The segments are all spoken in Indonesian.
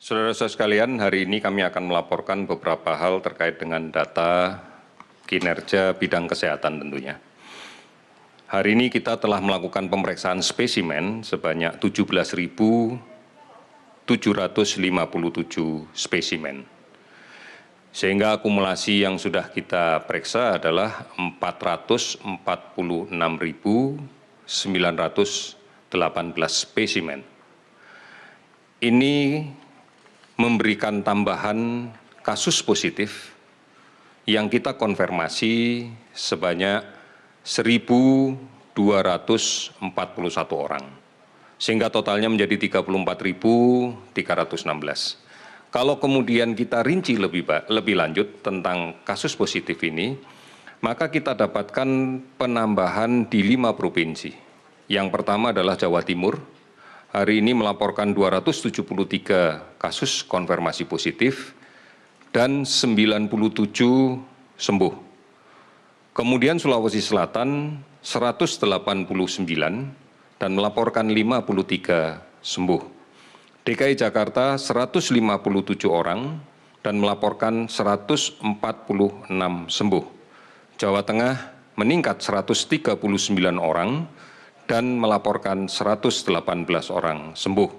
Saudara-saudara sekalian, hari ini kami akan melaporkan beberapa hal terkait dengan data kinerja bidang kesehatan tentunya. Hari ini kita telah melakukan pemeriksaan spesimen sebanyak 17.757 spesimen. Sehingga akumulasi yang sudah kita periksa adalah 446.918 spesimen. Ini memberikan tambahan kasus positif yang kita konfirmasi sebanyak 1.241 orang, sehingga totalnya menjadi 34.316. Kalau kemudian kita rinci lebih lanjut tentang kasus positif ini, maka kita dapatkan penambahan di 5 provinsi. Yang pertama adalah Jawa Timur. Hari ini melaporkan 273 kasus konfirmasi positif dan 97 sembuh. Kemudian Sulawesi Selatan 189 dan melaporkan 53 sembuh. DKI Jakarta 157 orang dan melaporkan 146 sembuh. Jawa Tengah meningkat 139 orang dan melaporkan 118 orang sembuh.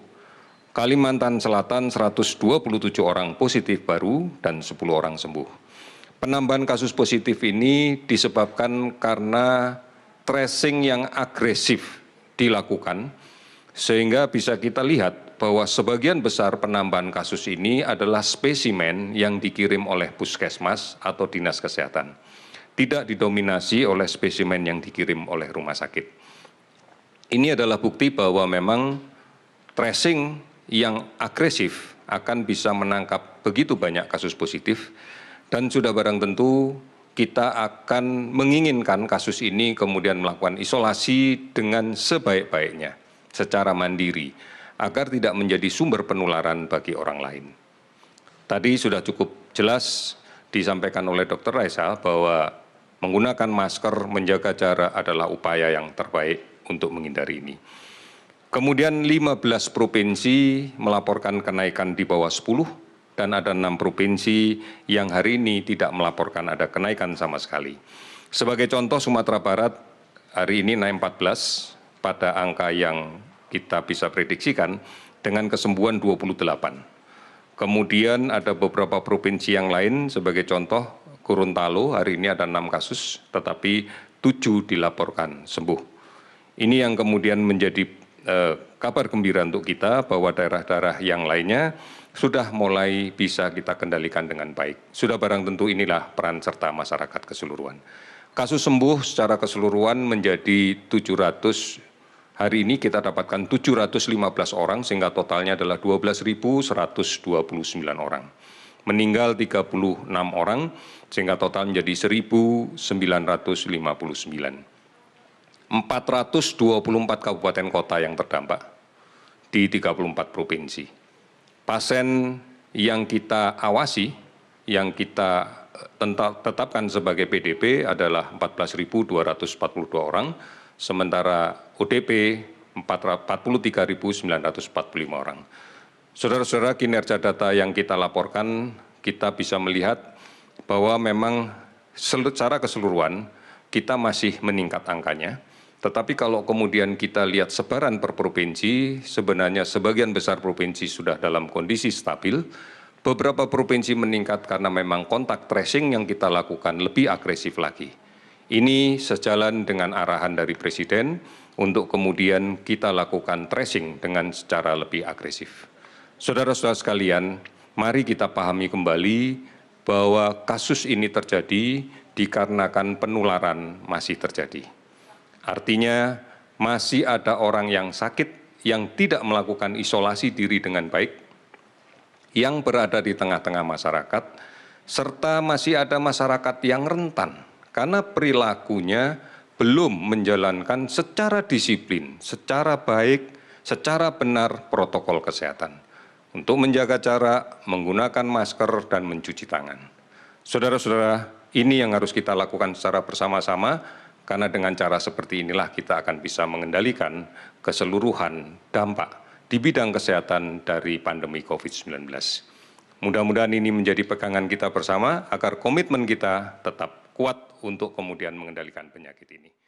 Kalimantan Selatan 127 orang positif baru dan 10 orang sembuh. Penambahan kasus positif ini disebabkan karena tracing yang agresif dilakukan, sehingga bisa kita lihat bahwa sebagian besar penambahan kasus ini adalah spesimen yang dikirim oleh puskesmas atau dinas kesehatan, tidak didominasi oleh spesimen yang dikirim oleh rumah sakit. Ini adalah bukti bahwa memang tracing yang agresif akan bisa menangkap begitu banyak kasus positif, dan sudah barang tentu kita akan menginginkan kasus ini kemudian melakukan isolasi dengan sebaik-baiknya secara mandiri agar tidak menjadi sumber penularan bagi orang lain. Tadi sudah cukup jelas disampaikan oleh Dr. Raisa bahwa menggunakan masker, menjaga jarak adalah upaya yang terbaik untuk menghindari ini. Kemudian 15 provinsi melaporkan kenaikan di bawah 10 dan ada 6 provinsi yang hari ini tidak melaporkan ada kenaikan sama sekali. Sebagai contoh, Sumatera Barat hari ini naik 14 pada angka yang kita bisa prediksikan dengan kesembuhan 28. Kemudian ada beberapa provinsi yang lain, sebagai contoh Gorontalo hari ini ada 6 kasus tetapi 7 dilaporkan sembuh. Ini yang kemudian menjadi kabar gembira untuk kita bahwa daerah-daerah yang lainnya sudah mulai bisa kita kendalikan dengan baik. Sudah barang tentu inilah peran serta masyarakat keseluruhan. Kasus sembuh secara keseluruhan menjadi 700, hari ini kita dapatkan 715 orang sehingga totalnya adalah 12.129 orang. Meninggal 36 orang sehingga total menjadi 1.959. 424 kabupaten kota yang terdampak di 34 provinsi. Pasien yang kita awasi, yang kita tetapkan sebagai PDP adalah 14.242 orang, sementara ODP 43.945 orang. Saudara-saudara, kinerja data yang kita laporkan, kita bisa melihat bahwa memang secara keseluruhan kita masih meningkat angkanya. Tetapi kalau kemudian kita lihat sebaran per provinsi, sebenarnya sebagian besar provinsi sudah dalam kondisi stabil. Beberapa provinsi meningkat karena memang kontak tracing yang kita lakukan lebih agresif lagi. Ini sejalan dengan arahan dari Presiden untuk kemudian kita lakukan tracing dengan secara lebih agresif. Saudara-saudara sekalian, mari kita pahami kembali bahwa kasus ini terjadi dikarenakan penularan masih terjadi. Artinya masih ada orang yang sakit yang tidak melakukan isolasi diri dengan baik, yang berada di tengah-tengah masyarakat, serta masih ada masyarakat yang rentan karena perilakunya belum menjalankan secara disiplin, secara baik, secara benar protokol kesehatan untuk menjaga jarak, menggunakan masker, dan mencuci tangan. Saudara-saudara, ini yang harus kita lakukan secara bersama-sama, karena dengan cara seperti inilah kita akan bisa mengendalikan keseluruhan dampak di bidang kesehatan dari pandemi COVID-19. Mudah-mudahan ini menjadi pegangan kita bersama agar komitmen kita tetap kuat untuk kemudian mengendalikan penyakit ini.